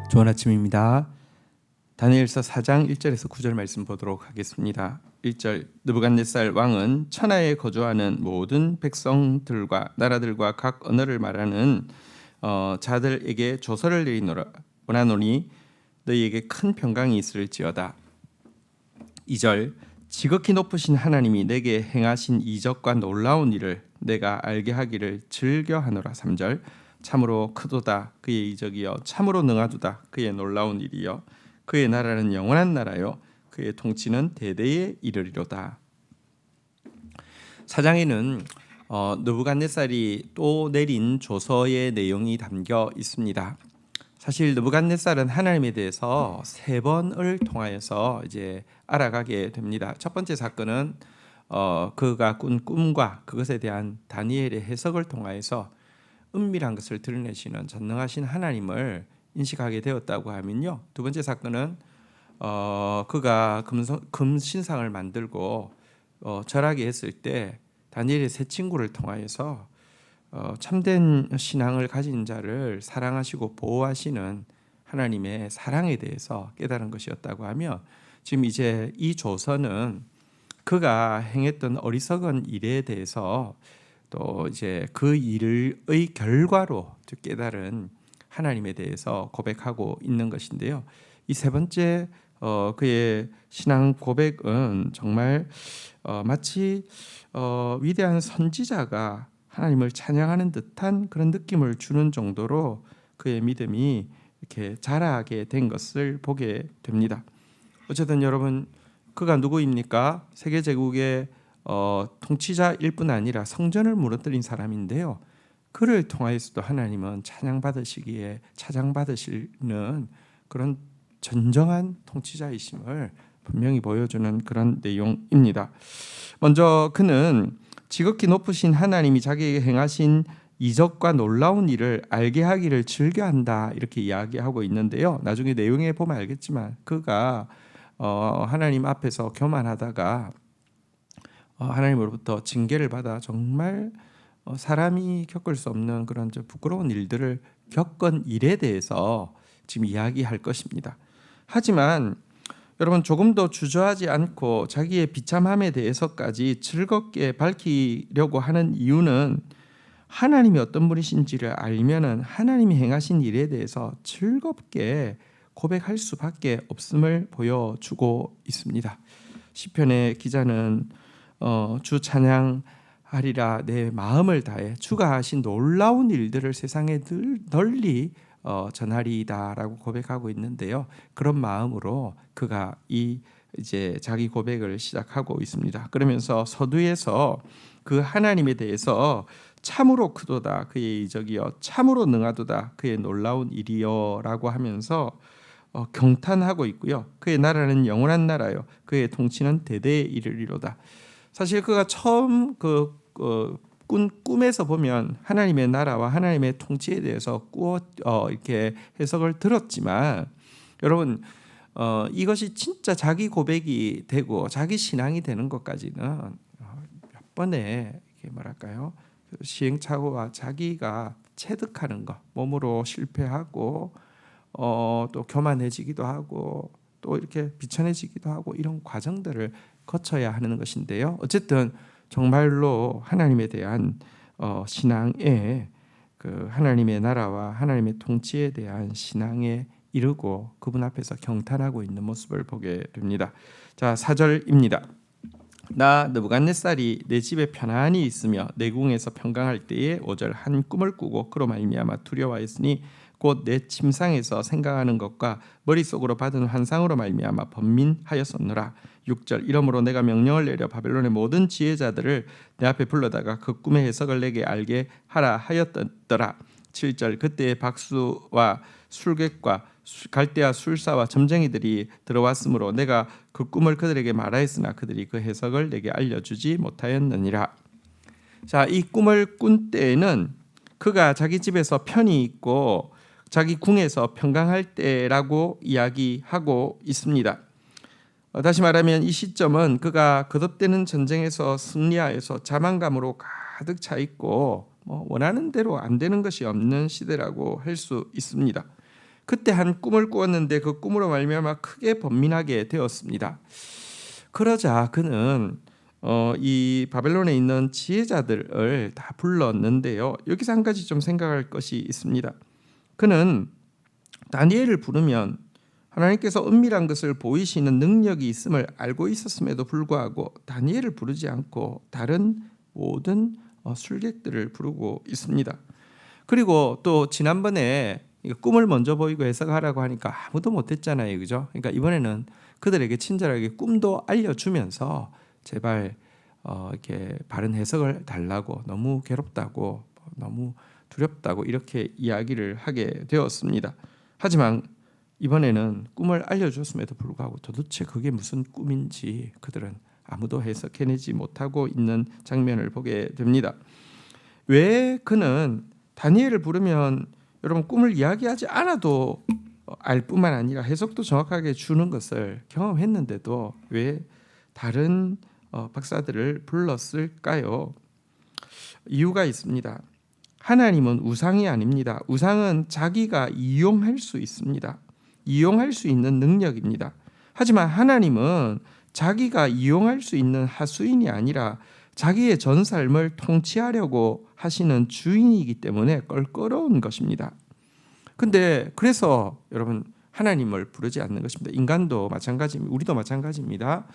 좋은 아침입니다. 다니엘서 4장 1절에서 9절 말씀 보도록 하겠습니다. 1절 느부갓네살 왕은 천하에 거주하는 모든 백성들과 나라들과 각 언어를 말하는 자들에게 조서를 내리노라 원하노니 너희에게 큰 평강이 있을지어다. 2절 지극히 높으신 하나님이 내게 행하신 이적과 놀라운 일을 내가 알게 하기를 즐겨하노라. 3절 참으로 크도다 그의 이적이여 참으로 능하도다 그의 놀라운 일이여 그의 나라는 영원한 나라요 그의 통치는 대대에 이르리로다. 사장에는 느부갓네살이 또 내린 조서의 내용이 담겨 있습니다. 사실 느부갓네살은 하나님에 대해서 세 번을 통하여서 이제 알아가게 됩니다. 첫 번째 사건은 그가 꾼 꿈과 그것에 대한 다니엘의 해석을 통하여서 은밀한 것을 드러내시는 전능하신 하나님을 인식하게 되었다고 하면요. 두 번째 사건은 그가 금 신상을 만들고 절하게 했을 때 다니엘의 세 친구를 통하여서 참된 신앙을 가진 자를 사랑하시고 보호하시는 하나님의 사랑에 대해서 깨달은 것이었다고 하며, 지금 이제 이 조서는 그가 행했던 어리석은 일에 대해서 또 이제 그 일의 결과로 깨달은 하나님에 대해서 고백하고 있는 것인데요. 이 세 번째 그의 신앙 고백은 정말 마치 위대한 선지자가 하나님을 찬양하는 듯한 그런 느낌을 주는 정도로 그의 믿음이 이렇게 자라게 된 것을 보게 됩니다. 어쨌든 여러분, 그가 누구입니까? 세계 제국의 통치자일 뿐 아니라 성전을 무너뜨린 사람인데요. 그를 통하여서도 하나님은 찬양받으시는 그런 전정한 통치자이심을 분명히 보여주는 그런 내용입니다. 먼저 그는 지극히 높으신 하나님이 자기에게 행하신 이적과 놀라운 일을 알게 하기를 즐겨한다 이렇게 이야기하고 있는데요. 나중에 내용에 보면 알겠지만 그가 하나님 앞에서 교만하다가 하나님으로부터 징계를 받아 정말 사람이 겪을 수 없는 그런 부끄러운 일들을 겪은 일에 대해서 지금 이야기할 것입니다. 하지만 여러분, 조금 더 주저하지 않고 자기의 비참함에 대해서까지 즐겁게 밝히려고 하는 이유는 하나님이 어떤 분이신지를 알면은 하나님이 행하신 일에 대해서 즐겁게 고백할 수밖에 없음을 보여주고 있습니다. 시편의 기자는 주 찬양하리라 내 마음을 다해 주가 하신 놀라운 일들을 세상에 널리 전하리이다라고 고백하고 있는데요. 그런 마음으로 그가 이제 자기 고백을 시작하고 있습니다. 그러면서 서두에서 그 하나님에 대해서 참으로 크도다 그의 이적이여 참으로 능하도다 그의 놀라운 일이여라고 하면서 경탄하고 있고요. 그의 나라는 영원한 나라요 그의 통치는 대대에 이르리로다. 사실 그가 처음 꿈에서 보면 하나님의 나라와 하나님의 통치에 대해서 이렇게 해석을 들었지만, 여러분 이것이 진짜 자기 고백이 되고 자기 신앙이 되는 것까지는 몇 번의 뭐랄까요 시행착오와 자기가 체득하는 것, 몸으로 실패하고 또 교만해지기도 하고 또 이렇게 비천해지기도 하고 이런 과정들을 거쳐야 하는 것인데요. 어쨌든 정말로 하나님에 대한 신앙에 그 하나님의 나라와 하나님의 통치에 대한 신앙에 이르고 그분 앞에서 경탄하고 있는 모습을 보게 됩니다. 자, 4절입니다. 나 느부갓네살이 내 집에 편안히 있으며 내 궁에서 평강할 때에 5절 한 꿈을 꾸고 그로 말미암아 두려워하였으니 곧 내 침상에서 생각하는 것과 머릿속으로 받은 환상으로 말미암아 번민하였었노라. 6절 이러므로 내가 명령을 내려 바벨론의 모든 지혜자들을 내 앞에 불러다가 그 꿈의 해석을 내게 알게 하라 하였더라. 7절 그때의 박수와 술객과 갈대아 술사와 점쟁이들이 들어왔으므로 내가 그 꿈을 그들에게 말하였으나 그들이 그 해석을 내게 알려주지 못하였느니라. 자, 이 꿈을 꾼 때에는 그가 자기 집에서 편히 있고 자기 궁에서 평강할 때라고 이야기하고 있습니다. 다시 말하면 이 시점은 그가 거듭되는 전쟁에서 승리하여서 자만감으로 가득 차 있고 원하는 대로 안 되는 것이 없는 시대라고 할 수 있습니다. 그때 한 꿈을 꾸었는데 그 꿈으로 말미암아 크게 번민하게 되었습니다. 그러자 그는 이 바벨론에 있는 지혜자들을 다 불렀는데요. 여기서 한 가지 좀 생각할 것이 있습니다. 그는 다니엘을 부르면 하나님께서 은밀한 것을 보이시는 능력이 있음을 알고 있었음에도 불구하고 다니엘을 부르지 않고 다른 모든 술객들을 부르고 있습니다. 그리고 또 지난번에 꿈을 먼저 보이고 해석하라고 하니까 아무도 못했잖아요, 그죠? 그러니까 이번에는 그들에게 친절하게 꿈도 알려주면서 제발 이렇게 바른 해석을 달라고, 너무 괴롭다고, 너무 두렵다고 이렇게 이야기를 하게 되었습니다. 하지만 이번에는 꿈을 알려줬음에도 불구하고 도대체 그게 무슨 꿈인지 그들은 아무도 해석해내지 못하고 있는 장면을 보게 됩니다. 왜 그는 다니엘을 부르면 여러분 꿈을 이야기하지 않아도 알 뿐만 아니라 해석도 정확하게 주는 것을 경험했는데도 왜 다른 박사들을 불렀을까요? 이유가 있습니다. 하나님은 우상이 아닙니다. 우상은 자기가 이용할 수 있습니다. 이용할 수 있는 능력입니다. 하지만 하나님은 자기가 이용할 수 있는 하수인이 아니라 자기의 전 삶을 통치하려고 하시는 주인이기 때문에 껄끄러운 것입니다. 근데 그래서 여러분 하나님을 부르지 않는 것입니다. 인간도 마찬가지입니다. 우리도 마찬가지입니다.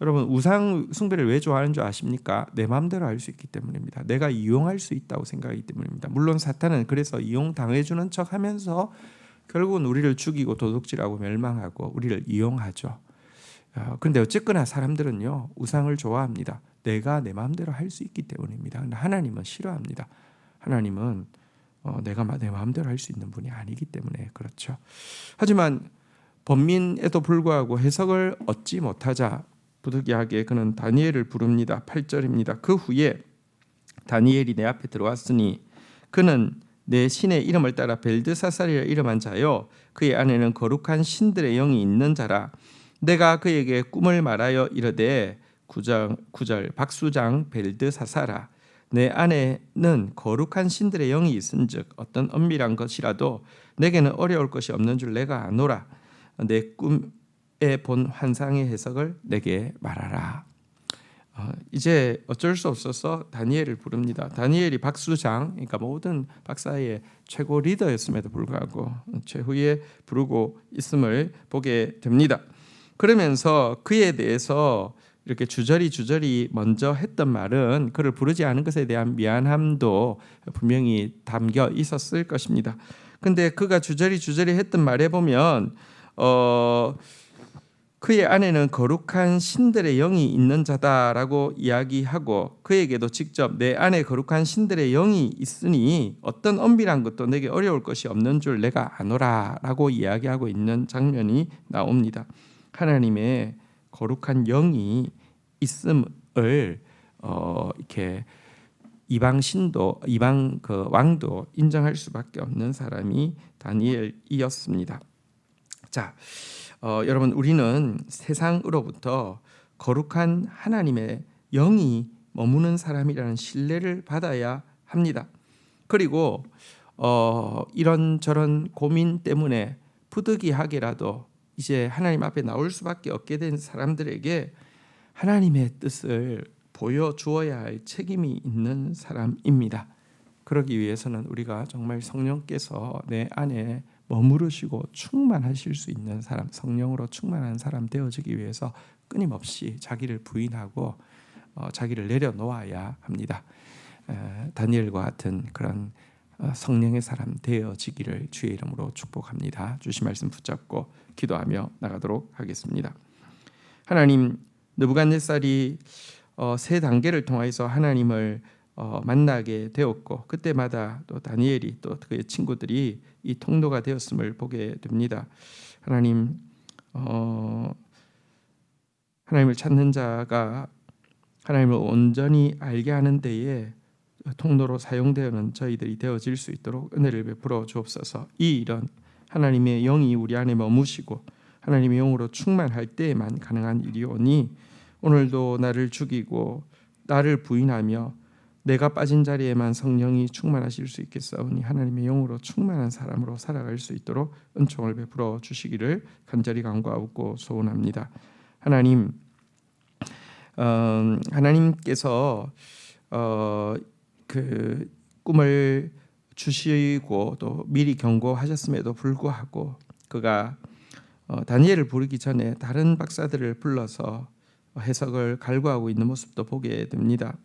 여러분 우상 숭배를 왜 좋아하는 줄 아십니까? 내 마음대로 할 수 있기 때문입니다. 내가 이용할 수 있다고 생각하기 때문입니다. 물론 사탄은 그래서 이용당해주는 척하면서 결국은 우리를 죽이고 도둑질하고 멸망하고 우리를 이용하죠. 그런데 어쨌거나 사람들은요 우상을 좋아합니다. 내가 내 마음대로 할 수 있기 때문입니다. 그런데 하나님은 싫어합니다. 하나님은 내가 내 마음대로 할 수 있는 분이 아니기 때문에 그렇죠. 하지만 번민에도 불구하고 해석을 얻지 못하자 부득이하게 그는 다니엘을 부릅니다. 8절입니다. 그 후에 다니엘이 내 앞에 들어왔으니 그는 내 신의 이름을 따라 벨드사살이라 이름한 자요 그의 안에는 거룩한 신들의 영이 있는 자라. 내가 그에게 꿈을 말하여 이르되 9절 박수장 벨드사살아 내 안에는 거룩한 신들의 영이 있은즉 어떤 엄밀한 것이라도 내게는 어려울 것이 없는 줄 내가 아노라. 내 꿈에 본 환상의 해석을 내게 말하라. 이제 어쩔 수 없어서 다니엘을 부릅니다. 다니엘이 박수장, 그러니까 모든 박사의 최고 리더였음에도 불구하고 최후에 부르고 있음을 보게 됩니다. 그러면서 그에 대해서 이렇게 주저리 먼저 했던 말은 그를 부르지 않은 것에 대한 미안함도 분명히 담겨 있었을 것입니다. 근데 그가 주저리 했던 말에 보면 그의 안에는 거룩한 신들의 영이 있는 자다라고 이야기하고 그에게도 직접 내 안에 거룩한 신들의 영이 있으니 어떤 엄밀한 것도 내게 어려울 것이 없는 줄 내가 아노라라고 이야기하고 있는 장면이 나옵니다. 하나님의 거룩한 영이 있음을 이렇게 이방 그 왕도 인정할 수밖에 없는 사람이 다니엘이었습니다. 자, 여러분 우리는 세상으로부터 거룩한 하나님의 영이 머무는 사람이라는 신뢰를 받아야 합니다. 그리고 이런저런 고민 때문에 부득이하게라도 이제 하나님 앞에 나올 수밖에 없게 된 사람들에게 하나님의 뜻을 보여주어야 할 책임이 있는 사람입니다. 그러기 위해서는 우리가 정말 성령께서 내 안에 머무르시고 충만하실 수 있는 사람, 성령으로 충만한 사람 되어지기 위해서 끊임없이 자기를 부인하고 자기를 내려놓아야 합니다. 다니엘과 같은 그런 성령의 사람 되어지기를 주의 이름으로 축복합니다. 주신 말씀 붙잡고 기도하며 나가도록 하겠습니다. 하나님, 느부갓네살이 세 단계를 통해서 하나님을 만나게 되었고 그때마다 또 다니엘이 또 그의 친구들이 이 통로가 되었음을 보게 됩니다. 하나님, 하나님을 찾는 자가 하나님을 온전히 알게 하는 데에 통로로 사용되는 저희들이 되어질 수 있도록 은혜를 베풀어 주옵소서. 이 일은 하나님의 영이 우리 안에 머무시고 하나님의 영으로 충만할 때에만 가능한 일이오니 오늘도 나를 죽이고 나를 부인하며 내가 빠진 자리에만 성령이 충만하실 수 있겠사오니 하나님의 영으로 충만한 사람으로 살아갈 수 있도록 은총을 베풀어 주시기를 간절히 간구하고 소원합니다. 하나님께서 그 꿈을 주시고 또 미리 경고하셨음에도 불구하고 그가 다니엘을 부르기 전에 다른 박사들을 불러서 해석을 갈구하고 있는 모습도 보게 됩니다.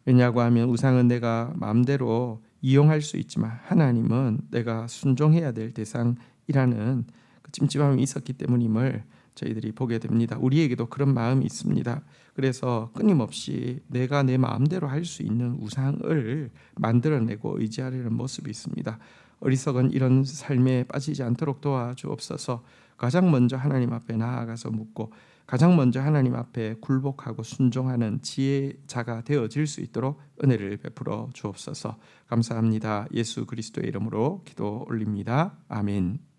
왜냐고 하면 우상은 내가 마음대로 이용할 수 있지만 하나님은 내가 순종해야 될 대상이라는 그 찜찜함이 있었기 때문임을 저희들이 보게 됩니다. 우리에게도 그런 마음이 있습니다. 그래서 끊임없이 내가 내 마음대로 할 수 있는 우상을 만들어내고 의지하려는 모습이 있습니다. 어리석은 이런 삶에 빠지지 않도록 도와주옵소서. 가장 먼저 하나님 앞에 나아가서 묻고 가장 먼저 하나님 앞에 굴복하고 순종하는 지혜자가 되어질 수 있도록 은혜를 베풀어 주옵소서. 감사합니다. 예수 그리스도의 이름으로 기도 올립니다. 아멘.